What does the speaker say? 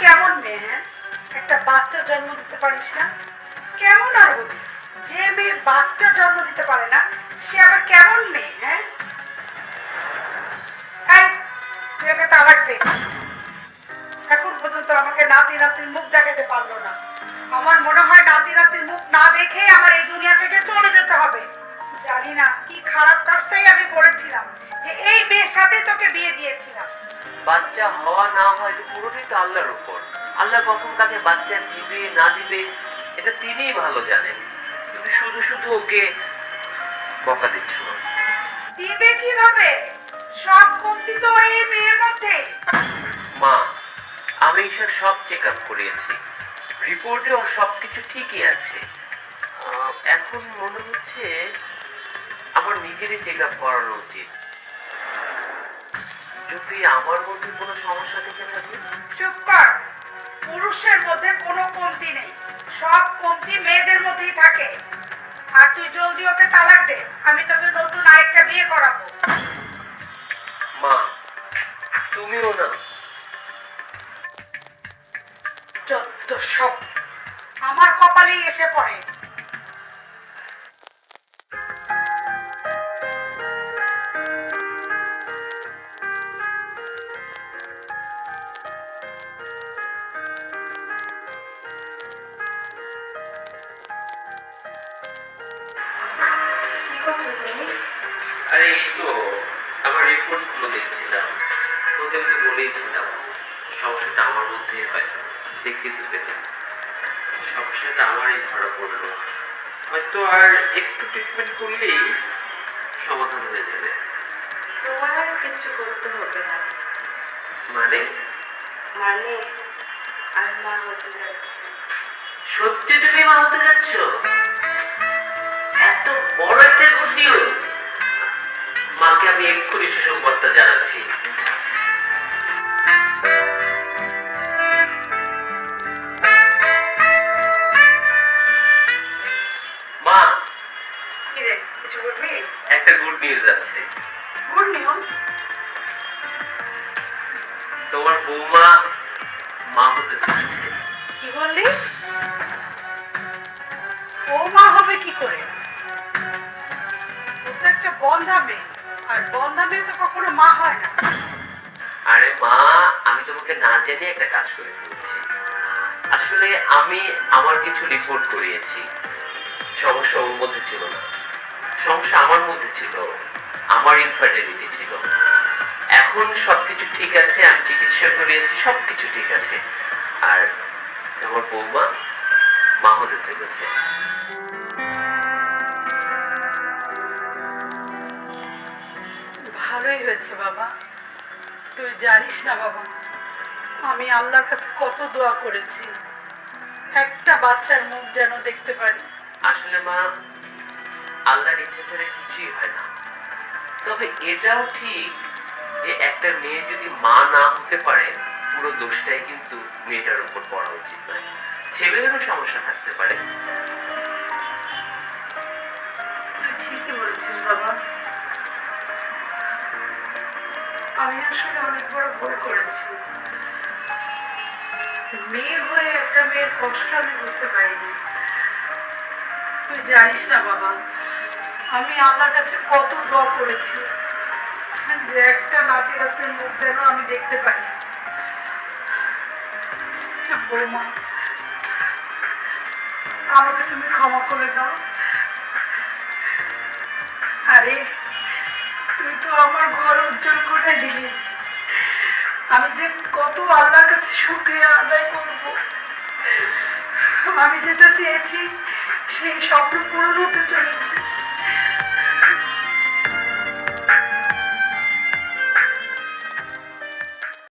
কেমন মেয়ে? হ্যাঁ, একটা বাচ্চা জন্ম দিতে পারিস না? কেমন আর হবি? যে মেয়ে বাচ্চা জন্ম দিতে পারে না সে আবার কেমন মেয়ে? হ্যাঁ, এই, তুই ওকে তালাক দে। এখন পর্যন্ত আমাকে নাতি নাতির মুখ দেখাতে পারলো না। আমার মনে হয় নাতি নাতির মুখ না দেখে আমার এই দুনিয়া থেকে চলে যেতে হবে। জানি না কি খারাপ কাজটাই আমি করেছিলাম যে এই মেয়ের সাথে তোকে বিয়ে দিয়েছিলাম। বাচ্চা হওয়া না হয় এটা পুরোটাই তো আল্লাহর উপর। আল্লাহ কখন তাকে বাচ্চা দিবে না দিবে এটা তিনিই ভালো জানেন। তুমি শুধু শুধু ওকে বকা দিচ্ছ না। দিবে কিভাবে? সব কমতি তো এই মেয়ের মধ্যে। মা, আমি এসব সব চেক আপ করিয়েছি, রিপোর্টে ওর সবকিছু ঠিকই আছে। এখন মনে হচ্ছে আমার নিজেরই চেক আপ করানো উচিত। যদি আমার মধ্যে কোনো সমস্যা থেকে থাকে। চুপ কর। পুরুষের মধ্যে কোনো কমতি নেই, সব কমতি মেয়েদের মধ্যেই থাকে। আর তুই জলদি ওকে তালাক দে, আমি তোকে নতুন আরেকটা বিয়ে করাবো। মা, তুমিও না। যত সব আমার কপালেই এসে পড়ে। আরে এই তো আমার রিপোর্টস গুলো দেখছিলাম। তোকে আমি তো বলেইছিলাম সমস্যাটা আমার মধ্যেই হয়। দেখতে তো পেলাম সমস্যাটা আমারই ধরা পড়লো। হয়তো আর একটু ট্রিটমেন্ট করলেই সমাধান হয়ে যাবে। তোমার আর কিছু করতে হবে না। মানে? মানে আমি মা হতে যাচ্ছি। সত্যি তুমি মা হতে যাচ্ছ? এত বড় একটা গুড নিউজ। মাকে আমি এক্ষুনি সুসংবাদটা জানাচ্ছি। মা, কি রে, কিছু বলবি? একটা গুড নিউজ আছে। Good news? তোমার বৌমা মা হতে চলেছে। কি বললি? ও মা হবে কি করে? ও তো একটা বন্ধা মেয়ে, আর বন্ধা মেয়ে তো কখনো মা হয় না। আরে মা, আমি তোমাকে না জেনে একটা কাজ করে ফেলেছি। আসলে আমি আমার কিছু রিপোর্ট করিয়েছি। সমস্যা ওর মধ্যে ছিল না, সমস্যা আমার মধ্যে ছিল। আমার ইনফার্টিলিটি ছিল। এখন সবকিছু ঠিক আছে, আমি চিকিৎসা করিয়েছি, সবকিছু ঠিক আছে। আর আমার বৌমা মা হতে চলেছে। ভালোই হয়েছে বাবা। তুই জানিস না বাবা, আমি আল্লাহর কাছে কত দোয়া করেছি একটা বাচ্চার মুখ যেন দেখতে পারি। আসলে মা, আল্লাহর ইচ্ছে ছাড়া কিছুই হয় না। তবে এটাও ঠিক যে একটা মেয়ে যদি মা না হতে পারে পুরো দোষটাই কিন্তু মেয়েটার উপর পড়া উচিত নয়। ছেলেরও সমস্যা থাকতে পারে। তুই ঠিকই বলেছিস বাবা। আমি আসলে অনেক বড় ভুল করেছি। মেয়ে হয়ে একটা মেয়ের কষ্ট আমি বুঝতে পারিনি। তুই জানিস না বাবা, আমি আল্লাহর কাছে কত দোয়া করেছি যে একটা নাতি নাতির মুখ যেন আমি দেখতে পাই। বৌমা, আমাকে তুমি ক্ষমা করে দাও। আরে, তুই তো আমার ঘর উজ্জ্বল করে দিলি। আমি যে কত আল্লাহর কাছে শুকরিয়া আদায় করব। আমি যেটা চেয়েছি সেই স্বপ্ন পূরণ হতে চলেছে।